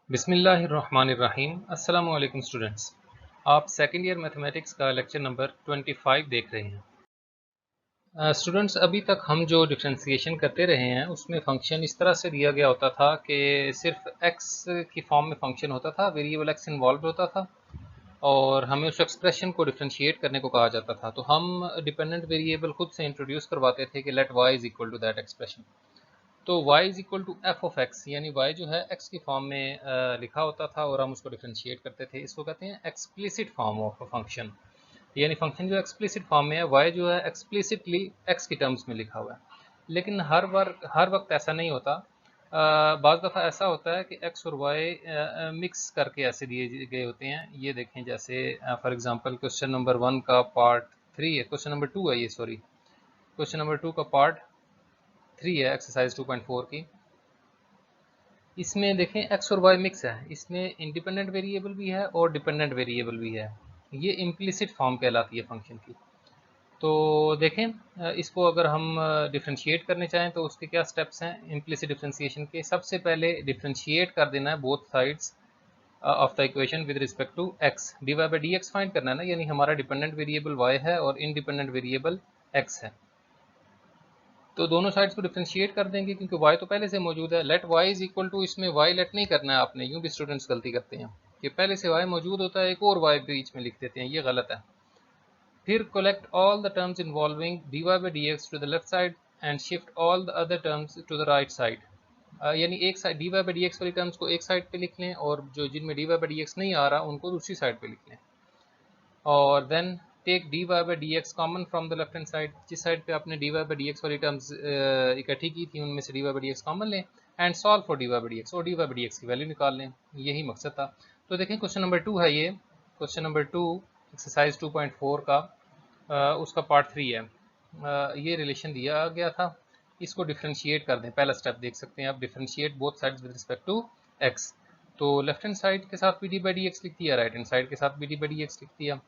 बिस्मिल्लाहिर्रहमानिर्रहीम। अस्सलामु अलैकुम स्टूडेंट्स, आप सेकेंड ईयर मैथमेटिक्स का लेक्चर नंबर 25 देख रहे हैं। स्टूडेंट्स, अभी तक हम जो डिफ्रेंसिएशन करते रहे हैं उसमें फंक्शन इस तरह से दिया गया होता था कि सिर्फ x की फॉर्म में फंक्शन होता था, वेरिएबल x इन्वॉल्व होता था और हमें उस एक्सप्रेशन को डिफ्रेंशिएट करने को कहा जाता था। तो हम डिपेंडेंट वेरिएबल खुद से इंट्रोड्यूस करवाते थे कि let y is equal to that expression. तो y is equal to f of x, यानी y जो है x की फॉर्म में लिखा होता था और हम उसको डिफ्रेंशिएट करते थे। इसको कहते हैं explicit form of a function, यानी फंक्शन जो एक्सप्लिसिट फॉर्म में है, y जो है एक्सप्लिसिटली x की टर्म्स में लिखा हुआ है। लेकिन हर वक्त ऐसा नहीं होता। बाज़ दफ़ा ऐसा होता है कि x और y मिक्स करके ऐसे दिए गए होते हैं। ये देखें, जैसे फॉर एग्जांपल क्वेश्चन नंबर 1 का पार्ट 3 है, क्वेश्चन नंबर 2 है ये, सॉरी, क्वेश्चन नंबर 2 का पार्ट 3 है एक्सरसाइज 2.4 की। इसमें देखें x और y मिक्स है, इसमें इंडिपेंडेंट वेरिएबल भी है और डिपेंडेंट वेरिएबल भी है। ये इम्प्लिसिट फॉर्म कहलाती है फंक्शन की। तो देखें, इसको अगर हम डिफ्रेंशिएट करने चाहें तो उसके क्या स्टेप्स हैं इम्प्लिसिट डिफ्रेंशिएशन के। सबसे पहले डिफ्रेंशिएट कर देना है both sides of the equation with respect to x। D Y by D x find करना है ना, यानी हमारा डिपेंडेंट वेरिएबल y है और इनडिपेंडेंट वेरिएबल x है। तो दोनों साइड्स को डिफ्रेंशिएट कर देंगे क्योंकि y तो पहले से मौजूद है। Let y is equal to, इसमें y लेट नहीं करना है आपने, यूं भी स्टूडेंट्स गलती करते हैं कि पहले से y मौजूद होता है, एक और y बीच में लिख देते हैं, ये गलत है। फिर collect all the terms involving dy by D x to the left side and shift all the other terms to the right side. यानी एक side dy by D x वाली टर्म्स को एक साइड पे लिख लें और जो जिनमें dy बाई डी एक्स नहीं आ रहा उनको दूसरी साइड पे लिख लें। और then take D Y by D x common from the left hand side. जिस साइड पे आपने D Y by D x वाली टर्म्स इकट्ठी की थी उनमें से D Y by D x common लें and solve for D Y by D x, और D Y by D x की वैल्यू निकाल लें। यही मकसद था। तो देखें, क्वेश्चन नंबर 2 है ये, क्वेश्चन नंबर 2 एक्सरसाइज 2.4 का उसका पार्ट 3 है। ये रिलेशन दिया गया था, इसको डिफ्रेंशिएट कर दें। पहला स्टेप देख सकते हैं आप, differentiate both sides with respect to x. तो लेफ्ट हैंड साइड के साथ भी डी बाई डी एक्स लिख दिया, राइट हैंड साइड के साथ भी डी बाई डी एक्स लिख दिया।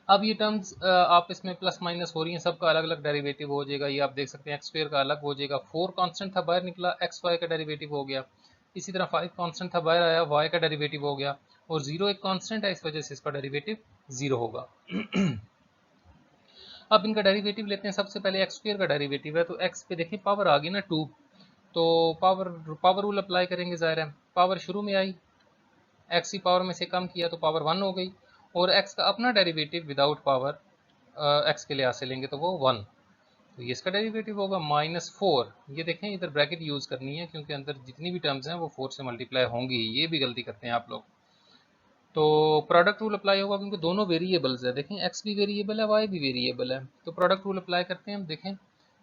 अब ये टर्म्स आप इसमें प्लस माइनस हो रही हैं, सबका अलग अलग डेरिवेटिव हो जाएगा। ये आप देख सकते हैं एक्स स्क्वायर का अलग हो जाएगा, 4 कांस्टेंट था बाहर निकला, एक्स वाई का डेरिवेटिव हो गया। इसी तरह 5 कांस्टेंट था बाहर आया, वाई का डेरिवेटिव हो गया, और 0 एक कांस्टेंट है, इस वजह से इसका डेरिवेटिव 0 होगा। अब इनका डेरिवेटिव लेते हैं। सबसे पहले एक्स स्क्वायर का डेरिवेटिव है, तो एक्स पे देखिए पावर आ गई ना 2, तो पावर रूल अप्लाई करेंगे। ज़ाहिर है पावर शुरू में आई, एक्स की पावर में से कम किया तो पावर 1 हो गई, और एक्स का अपना डेरिवेटिव विदाउट पावर एक्स के लिहाज से लेंगे तो वो 1, तो ये इसका डेरिवेटिव होगा -4। ये देखें इधर ब्रैकेट यूज़ करनी है क्योंकि अंदर जितनी भी टर्म्स हैं वो 4 से मल्टीप्लाई होंगी। ये भी गलती करते हैं आप लोग। तो प्रोडक्ट रूल अप्लाई होगा क्योंकि दोनों वेरिएबल्स है। देखें एक्स भी वेरिएबल है, वाई भी वेरिएबल है, तो प्रोडक्ट रूल अप्लाई करते हैं हम। देखें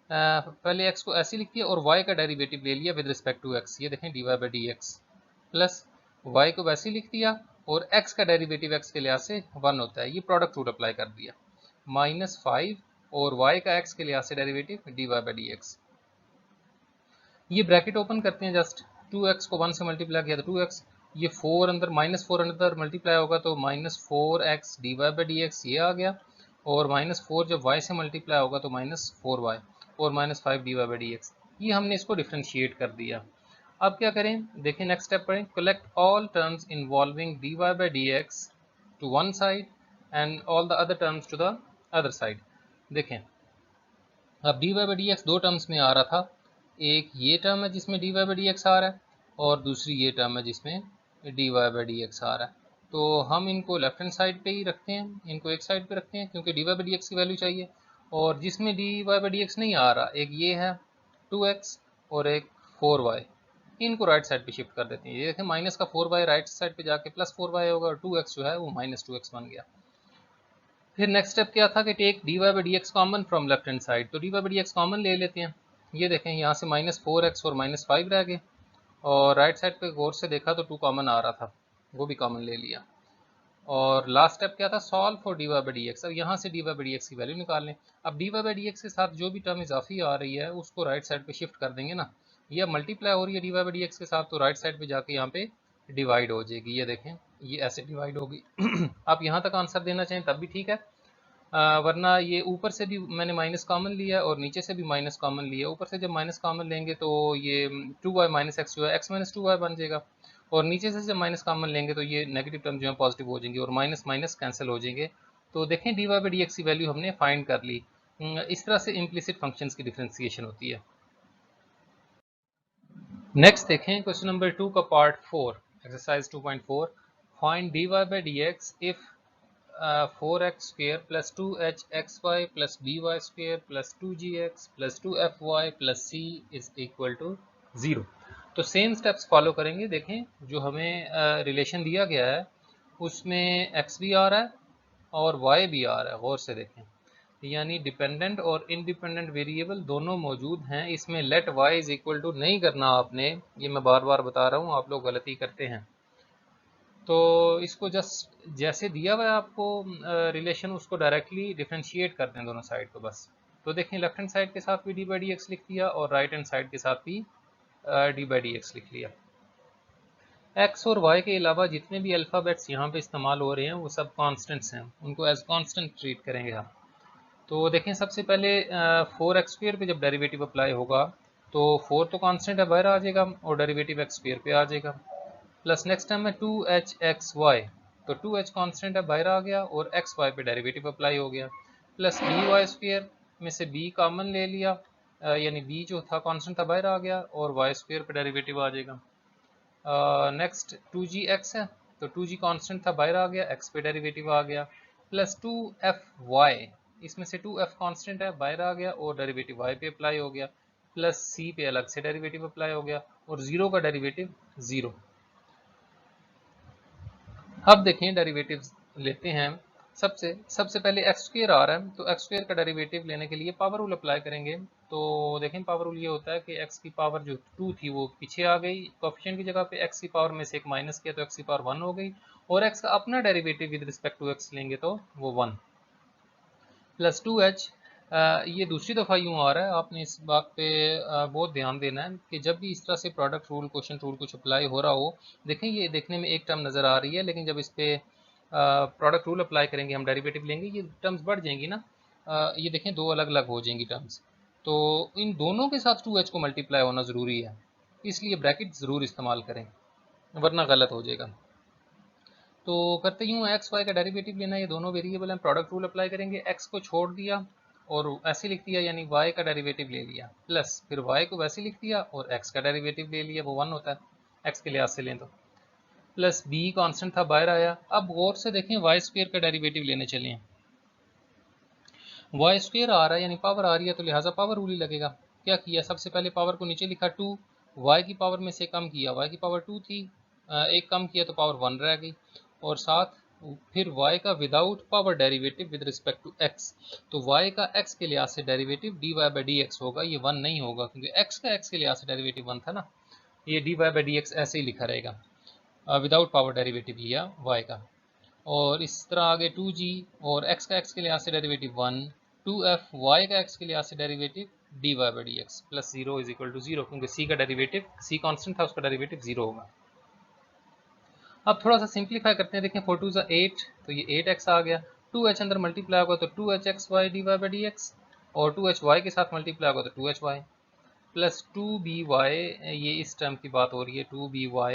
पहले एक्स को ऐसे लिख दिया और वाई का डेरिवेटिव ले लिया विद रिस्पेक्ट टू एक्स। ये देखें d Y by D x plus y को वैसे ही लिख दिया और x का डेरिवेटिव x के लिहाज से 1 होता है, ये प्रोडक्ट रूल अप्लाई कर दिया। -5 और y का x के लिहाज से डेरिवेटिव dy बाई dx। ये ब्रैकेट ओपन करते हैं जस्ट, 2x को 1 से मल्टीप्लाई किया तो 2x, ये 4 अंदर -4 अंदर मल्टीप्लाई होगा तो -4x dy बाई dx ये आ गया, और -4 जब y से मल्टीप्लाई होगा तो -4y और -5 dy बाई dx। ये हमने इसको डिफ्रेंशिएट कर दिया। अब क्या करें, देखिए नेक्स्ट स्टेप पढ़ें। Collect all terms involving D Y by D x to one side and all the other terms to the other side. देखें अब D Y by D X दो टर्म्स में आ रहा था, एक ये टर्म है जिसमें D Y by D X आ रहा है और दूसरी ये टर्म है जिसमें D Y by D X आ रहा है। तो हम इनको लेफ्ट हैंड साइड पे ही रखते हैं, इनको एक साइड पे रखते हैं क्योंकि d Y by D x की वैल्यू चाहिए। और जिसमें D Y by D x नहीं आ रहा, एक ये है 2x और एक 4y, इनको राइट साइड पे शिफ्ट कर देते हैं। ये देखें माइनस का 4y राइट साइड पे जाके +4y होगा और 2x जो है वो -2x बन गया। फिर नेक्स्ट स्टेप क्या था कि take D Y by D x common from left hand side, तो D Y by D x common ले लेते हैं। ये देखें यहाँ से -4x और -5 रह गए, और राइट साइड पे गौर से देखा तो 2 कॉमन आ रहा था, वो भी कॉमन ले लिया। और लास्ट स्टेप क्या था, solve for D Y by D x. अब यहाँ से D Y by D x की वैल्यू निकाल लें। अब D Y by D x के साथ जो भी टर्म इजाफी आ रही है उसको राइट साइड पे शिफ्ट कर देंगे ना। ये मल्टीप्लाई हो रही है d Y by D x के साथ, तो राइट साइड पे जाके यहाँ पे डिवाइड हो जाएगी। ये देखें ये ऐसे डिवाइड होगी। आप यहाँ तक आंसर देना चाहें तब भी ठीक है, वरना ये ऊपर से भी मैंने माइनस कॉमन लिया है और नीचे से भी माइनस कॉमन लिया है। ऊपर से जब माइनस कॉमन लेंगे तो ये 2y माइनस एक्स जो है x माइनस 2y बन जाएगा, और नीचे से जब माइनस कॉमन लेंगे तो ये नेगेटिव टर्म जो है पॉजिटिव हो जाएंगे और माइनस माइनस कैंसिल हो जाएंगे। तो देखें dy बाई डी एक्स की वैल्यू हमने फाइंड कर ली। इस तरह से इम्प्लिसिट फंक्शंस की डिफरेंशिएशन होती है। नेक्स्ट देखें क्वेश्चन नंबर 2 का part 4 exercise 2.4, find dy by D x if 4x square plus 2hxy plus by square plus 2gx plus 2fy plus c is equal to 0। तो सेम स्टेप्स फॉलो करेंगे। देखें जो हमें relation दिया गया है उसमें x भी आ रहा है और y भी आ रहा है, गौर से देखें, यानी डिपेंडेंट और इंडिपेंडेंट वेरिएबल दोनों मौजूद हैं। इसमें let y is equal to नहीं करना आपने, ये मैं बार बार बता रहा हूँ, आप लोग गलती करते हैं। तो इसको जस्ट जैसे दिया हुआ है आपको रिलेशन, उसको डायरेक्टली डिफरेंशिएट कर दें दोनों साइड को बस। तो देखें लेफ्ट हैंड साइड के साथ भी डी बाई डी एक्स लिख दिया और राइट हैंड साइड के साथ भी डी बाई डी एक्स लिख लिया। एक्स और वाई के अलावा जितने भी अल्फ़ाबेट्स यहाँ पे इस्तेमाल हो रहे हैं वो सब कॉन्स्टेंट्स हैं, उनको एज कॉन्स्टेंट ट्रीट करेंगे हम। तो देखें सबसे पहले 4x स्क्वेयर पे जब डेरिवेटिव अप्लाई होगा तो 4 तो कांस्टेंट है, बाहर आ जाएगा और डेरिवेटिव x स्क्वेयर पे आ जाएगा। प्लस नेक्स्ट टाइम है 2hxy, तो 2h कांस्टेंट है, बाहर आ गया और xy पे डेरिवेटिव अप्लाई हो गया। प्लस by स्क्वेयर में से b कॉमन ले लिया, यानी b जो था कांस्टेंट था बाहर आ गया और y स्क्वेयर पे डेरिवेटिव आ जाएगा। नेक्स्ट 2gx है, तो 2g कांस्टेंट था बाहर आ गया, x पे डेरिवेटिव आ गया। प्लस 2fy, इसमें से 2f कांस्टेंट है बाहर आ गया और डेरिवेटिव y पे अप्लाई हो गया। प्लस c पे अलग से डेरिवेटिव अप्लाई हो गया और 0 का डेरिवेटिव 0। अब देखें डेरिवेटिव्स लेते हैं। सबसे पहले एक्स स्क्वेयर आ रहा है, तो एक्स स्क्वेयर का डेरिवेटिव लेने के लिए पावर रूल अप्लाई करेंगे। तो देखें पावर रूल ये होता है कि एक्स की पावर जो 2 थी वो पीछे आ गई, कोएफिशिएंट की जगह पे एक्स की पावर में से एक माइनस किया तो एक्स की पावर 1 हो गई, और एक्स का अपना derivative with respect to x लेंगे तो वो 1। प्लस 2h, ये दूसरी दफ़ा यूँ आ रहा है, आपने इस बात पे बहुत ध्यान देना है कि जब भी इस तरह से प्रोडक्ट रूल क्वेश्चन रूल कुछ अप्लाई हो रहा हो, देखें ये देखने में एक टर्म नज़र आ रही है, लेकिन जब इस पर प्रोडक्ट रूल अप्लाई करेंगे, हम डेरिवेटिव लेंगे, ये टर्म्स बढ़ जाएंगी ना, ये देखें दो अलग अलग हो जाएंगी टर्म्स। तो इन दोनों के साथ 2h को मल्टीप्लाई होना ज़रूरी है, इसलिए ब्रैकेट ज़रूर इस्तेमाल करें वरना गलत हो जाएगा। तो करते यूँ एक्स वाई का डेरिवेटिव लेना है, ये दोनों वेरिएबल हैं, प्रोडक्ट रूल अप्लाई करेंगे, एक्स को छोड़ दिया और ऐसे लिख दिया, यानी वाई का डेरिवेटिव ले लिया, प्लस फिर वाई को वैसे लिख दिया और एक्स का डेरिवेटिव ले लिया, वो 1 होता है एक्स के लिहाज से लें तो। प्लस बी कांस्टेंट था बाहर आया। अब गौर से देखें वाई स्क्वेयर का डेरिवेटिव लेने चले हैं, वाई स्क्वेयर आ रहा है यानी पावर आ रही है, तो लिहाजा पावर रूल ही लगेगा। क्या किया, सबसे पहले पावर को नीचे लिखा 2, वाई की पावर में से कम किया, वाई की पावर 2 थी, एक कम किया तो पावर 1 रह गई, और साथ फिर y का without power derivative with respect to x, तो y का x के लिहाज से derivative dy by D x होगा, ये 1 नहीं होगा क्योंकि x का x के लिहाज से डेरिवेटिव 1 था ना, ये dy बाई डी एक्स ऐसे ही लिखा रहेगा, विदाउट पावर डेरिवेटिव लिया y का। और इस तरह आगे 2g और x का x के लिहाज से डेरिवेटिव 1, 2f y का x के लिहाज से derivative dy by D x plus 0 is equal to 0, क्योंकि c का डेरिवेटिव, c कांस्टेंट था, उसका डेरिवेटिव 0 होगा। अब थोड़ा सा सिंप्लीफाई करते हैं, देखें 4 2 8, तो ये 8x आ गया, 2h अंदर मल्टीप्लाई होगा तो 2hxy dy by D x, और 2hy के साथ मल्टीप्लाई होगा तो 2hy प्लस 2by, ये इस टर्म की बात हो रही है, 2by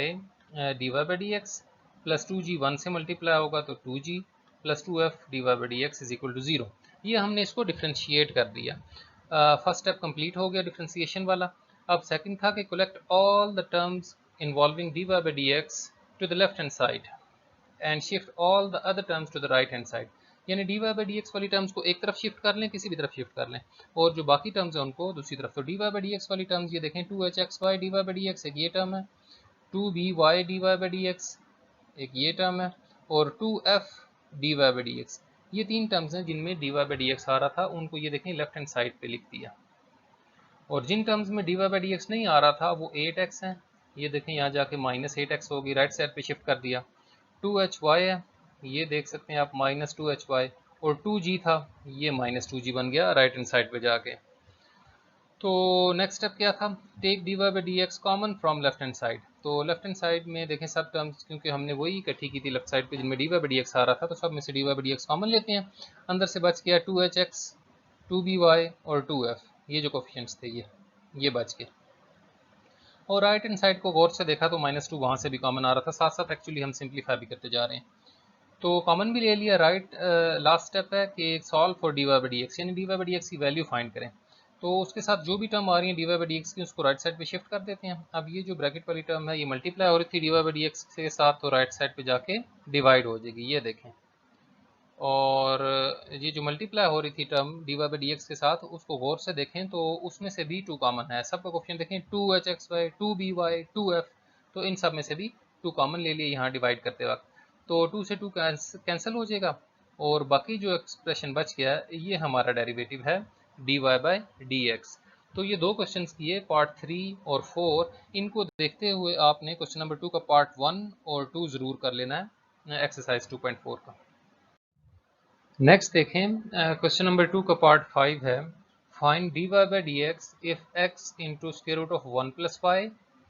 dy by D x plus 2g 1 से मल्टीप्लाई होगा तो 2g plus 2f dy by D x is equal to 0। ये हमने इसको डिफ्रेंशिएट कर दिया। फर्स्ट स्टेप कंप्लीट हो गया डिफ्रेंशिएशन वाला। अब सेकंड था कि collect all the terms involving dy by D x to the left hand side and shift all the other terms to the right hand side, यानी dy by D x वाली terms को एक तरफ shift कर लें, किसी भी तरफ शिफ्ट कर लें, और जो बाकी टर्म्स हैं उनको दूसरी तरफ। तो dy बाई डी एक्स वाली टर्म्स ये देखें, 2hxy dy by D x एक ये टर्म है, 2by dy by D x एक ये टर्म है, और 2f dy by D x, ये तीन टर्म्स हैं जिनमें dy बाई डी एक्स आ रहा था, उनको ये देखें लेफ्ट हैंड साइड पे लिख दिया। और जिन टर्म्स में dy बाई डी एक्स नहीं आ रहा था वो 8x है, ये देखें यहाँ जाके माइनस 8x होगी, राइट साइड पे शिफ्ट कर दिया। 2hy है, ये देख सकते हैं आप माइनस 2hy, और 2g था, ये माइनस 2g बन गया राइट हैंड साइड पे जाके। तो नेक्स्ट स्टेप क्या था, take D Y by D x common from left hand side. तो लेफ्ट हैंड साइड में देखें सब टर्म्स, क्योंकि हमने वही इकट्ठी की थी लेफ्ट साइड पे जिनमें D Y by D X आ रहा था, तो सब में से D Y by D x common लेते हैं। अंदर से बच गया 2h(x), 2by और 2f, ये जो कोफिशिएंट्स थे ये बच गए। और राइट हैंड साइड को गौर से देखा तो -2 वहाँ से भी कॉमन आ रहा था, साथ साथ एक्चुअली हम सिंप्लीफाई भी करते जा रहे हैं। तो कॉमन भी ले लिया। राइट लास्ट स्टेप है कि solve for D Y by D x, यानी D Y by D x की वैल्यू फाइंड करें। तो उसके साथ जो भी टर्म आ रही है d Y by D x की, उसको राइट साइड पे शिफ्ट कर देते हैं। अब ये जो ब्रैकेट वाली टर्म है ये मल्टीप्लाई हो रही थी d Y by D x के साथ, तो राइट साइड पे जाके डिवाइड हो जाएगी, ये देखें। और ये जो मल्टीप्लाई हो रही थी term d Y by D x के साथ, उसको गौर से देखें तो उसमें से भी 2 कॉमन है। सबका कोफिशिएंट देखें 2h(x)y, 2by, 2f, तो इन सब में से भी 2 कॉमन ले लिए यहाँ डिवाइड करते वक्त। तो 2 से 2 कैंसिल हो जाएगा और बाकी जो एक्सप्रेशन बच गया ये हमारा डेरिवेटिव है d Y by D x. तो ये 2 क्वेश्चन किए, पार्ट 3 और 4। इनको देखते हुए आपने क्वेश्चन नंबर 2 का पार्ट 1 और 2 ज़रूर कर लेना है एक्सरसाइज 2.4 का। नेक्स्ट देखें क्वेश्चन नंबर 2 का पार्ट 5 है, find d Y by D x if x into square root of 1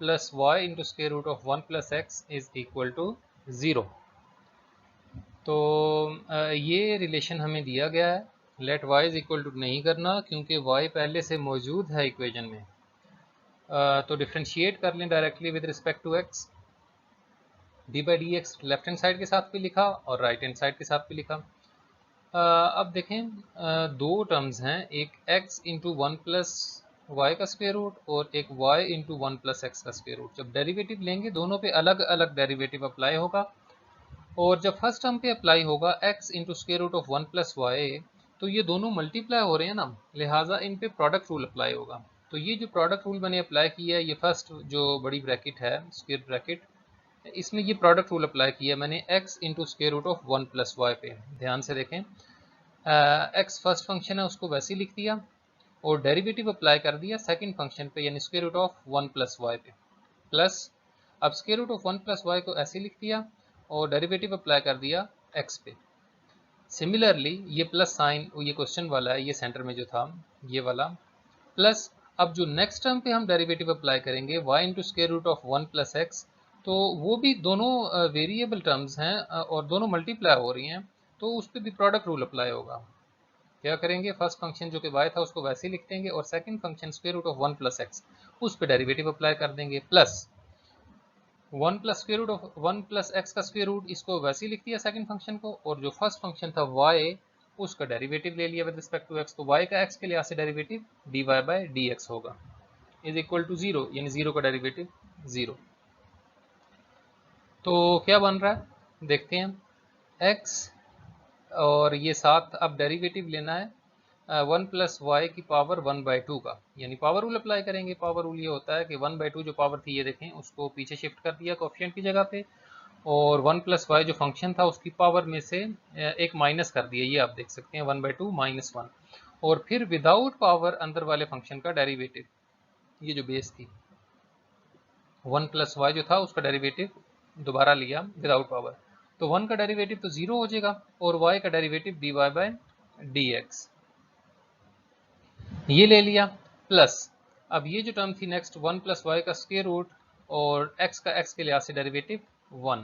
plus y into square root of 1 plus x is equal to 0। तो ये रिलेशन हमें दिया गया है। Let y is equal to नहीं करना क्योंकि वाई पहले से मौजूद है इक्वेशन में। तो डिफ्रेंशिएट कर लें directly with respect to x. D by D x left hand side के साथ भी लिखा और राइट हैंड साइड के साथ भी लिखा। अब देखें 2 टर्म्स हैं, एक x इंटू 1 प्लस वाई का स्क्वायर रूट और एक y इंटू 1 प्लस एक्स का स्क्वायर रूट। जब डेरिवेटिव लेंगे दोनों पे अलग अलग डेरिवेटिव अप्लाई होगा, और जब फर्स्ट टर्म पे अप्लाई होगा x into square root of 1 plus y, तो ये दोनों मल्टीप्लाई हो रहे हैं ना, लिहाजा इन पे प्रोडक्ट रूल अप्लाई होगा। तो ये जो प्रोडक्ट रूल मैंने अप्लाई किया है, ये फर्स्ट जो बड़ी ब्रैकेट है स्क्वायर ब्रैकेट, इसमें ये प्रोडक्ट रूल अप्लाई किया है मैंने x into square root of 1 plus y पे। ध्यान से देखें, x फर्स्ट फंक्शन है उसको वैसे ही लिख दिया और डेरिवेटिव अप्लाई कर दिया सेकंड फंक्शन पे, यानी square root of 1 plus y पे, प्लस अब square root of 1 plus y को ऐसे लिख दिया और डेरिवेटिव अप्लाई कर दिया x पे। सिमिलरली ये प्लस साइन, ये क्वेश्चन वाला है, ये सेंटर में जो था ये वाला, प्लस अब जो नेक्स्ट टर्म पे हम डेरिवेटिव अप्लाई करेंगे y into square root of 1 plus x, तो वो भी दोनों वेरिएबल टर्म्स हैं और दोनों मल्टीप्लाई हो रही हैं, तो उस पर भी प्रोडक्ट रूल अप्लाई होगा। क्या करेंगे, फर्स्ट फंक्शन जो कि y था उसको वैसे ही लिख देंगे और second function square root of 1 plus x उस पर डेरिवेटिव अप्लाई कर देंगे, plus 1 plus square root of 1 plus x का स्क्वायर रूट इसको वैसे ही लिख दिया सेकंड फंक्शन को, और जो फर्स्ट फंक्शन था y उसका डेरिवेटिव ले लिया विद रिस्पेक्ट टू x। तो y का x के लिहाज से डेरिवेटिव dy बाई dx होगा इज इक्वल टू 0, यानी 0 का डेरिवेटिव 0। तो क्या बन रहा है देखते हैं, x और ये साथ अब डेरिवेटिव लेना है 1 प्लस वाई की पावर 1/2 का, यानी पावर रूल अप्लाई करेंगे। पावर रूल ये होता है कि 1/2 जो पावर थी ये देखें उसको पीछे शिफ्ट कर दिया कोएफिशिएंट की जगह पे, और 1 प्लस वाई जो फंक्शन था उसकी पावर में से एक माइनस कर दिया, ये आप देख सकते हैं 1/2 माइनस 1, और फिर विदाउट पावर अंदर वाले फंक्शन का डेरिवेटिव, ये जो बेस थी 1 प्लस वाई जो था उसका डेरिवेटिव दोबारा लिया विदाउट पावर, तो 1 का डेरिवेटिव तो 0 हो जाएगा और y का डेरिवेटिव dy बाई dx ये ले लिया, प्लस अब ये जो टर्म थी नेक्स्ट 1 प्लस वाई का स्क्वायर रूट और x का x के लिहाज से डेरिवेटिव 1,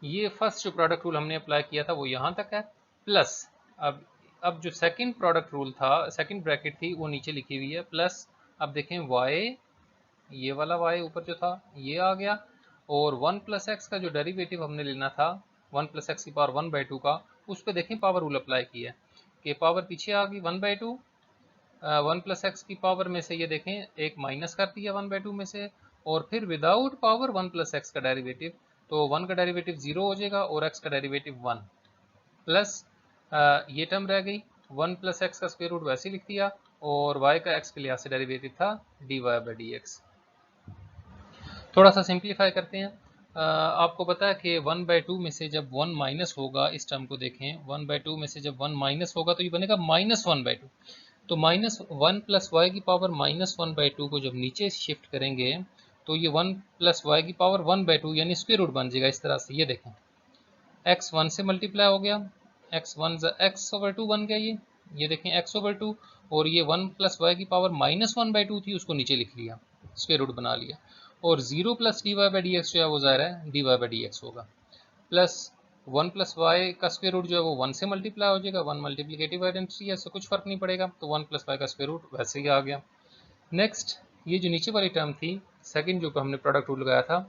ये फर्स्ट जो प्रोडक्ट रूल हमने अप्लाई किया था वो यहाँ तक है, प्लस अब जो सेकंड प्रोडक्ट रूल था, सेकंड ब्रैकेट थी वो नीचे लिखी हुई है, प्लस अब देखें y, ये वाला y ऊपर जो था ये आ गया, और 1 प्लस एक्स का जो डेरिवेटिव हमने लेना था 1 प्लस एक्स की पावर 1/2 का, उस पर देखें पावर रूल अप्लाई किया है कि पावर पीछे आ गई 1/2, 1 प्लस एक्स की पावर में से ये देखें एक माइनस कर दिया 1/2 में से, और फिर विदाउट पावर 1 प्लस एक्स का डेरिवेटिव, तो 1 का डेरिवेटिव 0 हो जाएगा और x का डेरिवेटिव 1, प्लस ये टर्म रह गई 1 प्लस एक्स का स्क्वायर रूट वैसे लिख दिया, और y का x के लिहाज से डेरिवेटिव था dy बाई dx। थोड़ा सा सिंप्लीफाई करते हैं। आपको पता है कि 1/2 में से जब 1 माइनस होगा, इस टर्म को देखें 1/2 में से जब 1 माइनस होगा तो ये बनेगा -1/2, तो -1 प्लस वाई की पावर -1/2 को जब नीचे शिफ्ट करेंगे तो ये 1 प्लस वाई की पावर 1/2 यानी स्क्वायर रूट बन जाएगा इस तरह से। ये देखें x 1 से मल्टीप्लाई हो गया, x 1 x/2 बन गया, ये देखें x/2 और ये 1 प्लस वाई की पावर -1/2 थी, उसको नीचे लिख लिया, स्क्वायर रूट बना लिया। और 0 plus d Y by D x जो है वो ज़ाहिर है d Y by D x होगा, प्लस 1 प्लस वाई का स्क्वायर रूट जो है वो 1 से मल्टीप्लाई हो जाएगा, 1 मल्टीप्लिकेटिव आइडेंटिटी है, इससे कुछ फ़र्क नहीं पड़ेगा, तो 1 प्लस वाई का स्क्वायर रूट वैसे ही आ गया। नेक्स्ट ये जो नीचे वाली टर्म थी, सेकंड जो हमने प्रोडक्ट रूल लगाया था,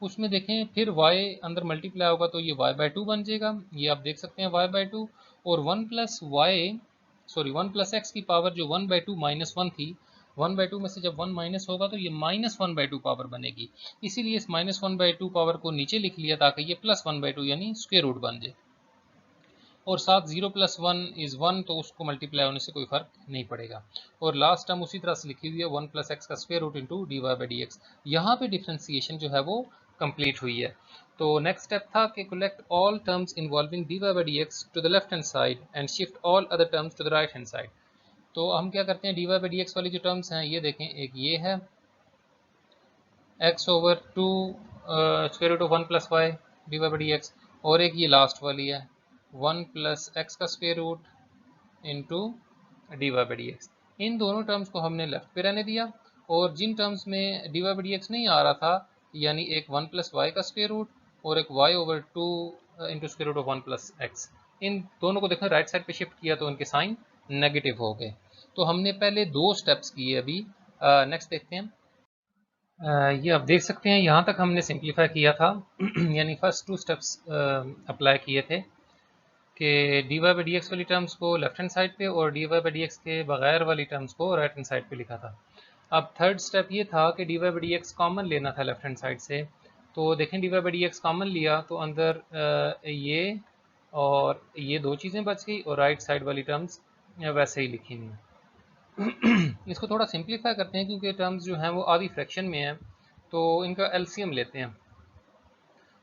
उसमें देखें फिर y अंदर मल्टीप्लाई होगा तो ये y/2 बन जाएगा, ये आप देख सकते हैं y/2, और 1 प्लस x की पावर जो 1/2 -1 थी, 1/2 में से जब 1 माइनस होगा तो ये -1/2 पावर बनेगी, इसीलिए इस -1/2 पावर को नीचे लिख लिया ताकि ये +1/2 यानी स्क्वायर रूट बन जाए। और साथ 0 प्लस 1 इज़ 1, तो उसको मल्टीप्लाई होने से कोई फ़र्क नहीं पड़ेगा। और लास्ट टर्म उसी तरह से लिखी हुई है 1 प्लस एक्स का square root into d Y by D x. यहाँ पर डिफ्रेंसीशन जो है वो कंप्लीट हुई है। तो नेक्स्ट स्टेप था कि collect all terms involving D Y by D x to the left hand side and shift all other terms to the right hand side. तो हम क्या करते हैं, d Y by D x वाली जो terms हैं ये देखें, एक ये है x/2 square root of 1 plus y d Y by D x, और एक ये लास्ट वाली है 1 प्लस एक्स का square root into d Y by D x. इन दोनों टर्म्स को हमने लेफ्ट पे रहने दिया, और जिन टर्म्स में d Y by D x नहीं आ रहा था, यानी एक 1 प्लस वाई का स्क्वायर रूट और एक y/2 into square root of 1 plus x, इन दोनों को देखो राइट साइड पे शिफ्ट किया तो इनके साइन नेगेटिव हो गए। तो हमने पहले 2 स्टेप्स किए, अभी नेक्स्ट देखते हैं। ये आप देख सकते हैं यहाँ तक हमने सिंप्लीफाई किया था यानी फर्स्ट 2 स्टेप्स अप्लाई किए थे कि d Y by D x वाली टर्म्स को लेफ्ट हैंड साइड पे और D Y by D x के बगैर वाली टर्म्स को राइट हैंड साइड पे लिखा था। अब थर्ड स्टेप ये था कि d Y by D x common लेना था लेफ्ट हैंड साइड से। तो देखें d Y by D x common लिया तो अंदर ये और ये 2 चीज़ें बच गई, और राइट साइड वाली टर्म्स वैसे ही लिखी हुई हैं। इसको थोड़ा सिंप्लीफाई करते हैं क्योंकि टर्म्स जो हैं वो आधी फ्रैक्शन में हैं, तो इनका एलसीएम लेते हैं।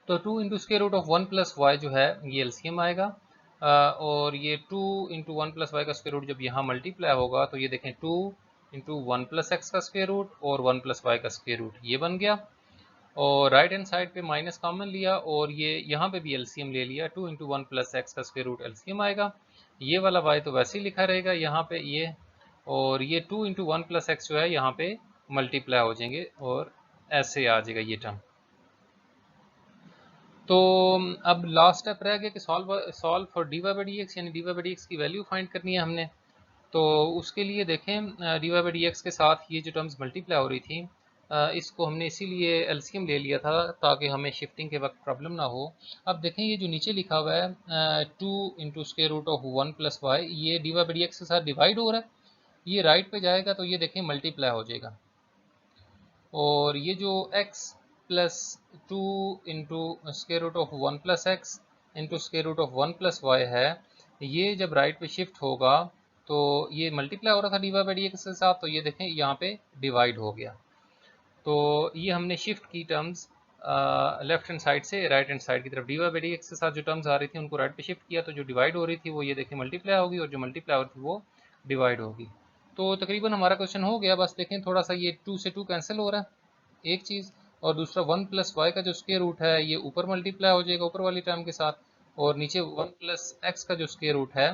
तो 2 into square root of 1 plus y जो है ये एलसीएम आएगा, और ये 2 इंटू 1 प्लस वाई का स्क्वायर रूट जब यहाँ मल्टीप्लाई होगा तो ये देखें 2 इंटू 1 प्लस एक्स का स्क्वायर रूट और 1 प्लस वाई का स्क्वायर रूट ये बन गया। और राइट हैंड साइड पे माइनस कॉमन लिया और ये यहाँ पे भी एलसीएम ले लिया, 2 इंटू 1 प्लस एक्स का स्क्वायर रूट एलसीएम आएगा। ये वाला वाई तो वैसे ही लिखा रहेगा यहाँ पे ये, और ये 2 इंटू 1 प्लस एक्स जो है यहाँ पे मल्टीप्लाई हो जाएंगे और ऐसे आ जाएगा ये टर्म। तो अब लास्ट स्टेप रह गया कि solve for D Y by D x, यानी D Y by D x की वैल्यू फाइंड करनी है हमने। तो उसके लिए देखें d Y by D x के साथ ये जो टर्म्स मल्टीप्लाई हो रही थी, इसको हमने इसीलिए एलसीएम ले लिया था ताकि हमें शिफ्टिंग के वक्त प्रॉब्लम ना हो। अब देखें ये जो नीचे लिखा हुआ है 2 into square root of 1 plus y, ये d Y by D x के साथ डिवाइड हो रहा है, ये राइट पे जाएगा तो ये देखें मल्टीप्लाई हो जाएगा। और ये जो x plus 2 into square root of 1 plus x into square root of 1 plus y है, ये जब राइट पे शिफ्ट होगा तो ये मल्टीप्लाई हो रहा था d Y by D x के साथ, तो ये देखें यहाँ पे डिवाइड हो गया। तो ये हमने शिफ्ट की टर्म्स लेफ्ट हैंड साइड से राइट हैंड साइड की तरफ, d Y by D x के साथ जो टर्म्स आ रही थी उनको राइट पे शिफ्ट किया, तो जो डिवाइड हो रही थी वो ये देखें मल्टीप्लाई होगी, और जो मल्टीप्लाई हो रही थी वो डिवाइड होगी। तो तकरीबन हमारा क्वेश्चन हो गया। बस देखें थोड़ा सा ये 2 से 2 कैंसिल हो रहा है एक चीज़, और दूसरा 1 प्लस वाई का जो स्क्वायर रूट है ये ऊपर मल्टीप्लाई हो जाएगा ऊपर वाली टर्म के साथ, और नीचे 1 प्लस एक्स का जो स्क्वायर रूट है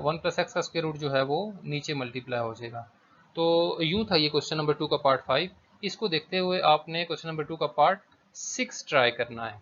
1 प्लस एक्स का स्क्वायर रूट जो है वो नीचे मल्टीप्लाई हो जाएगा। तो यूँ था ये क्वेश्चन नंबर 2 का पार्ट 5। इसको देखते हुए आपने क्वेश्चन नंबर 2 का पार्ट 6 ट्राई करना है।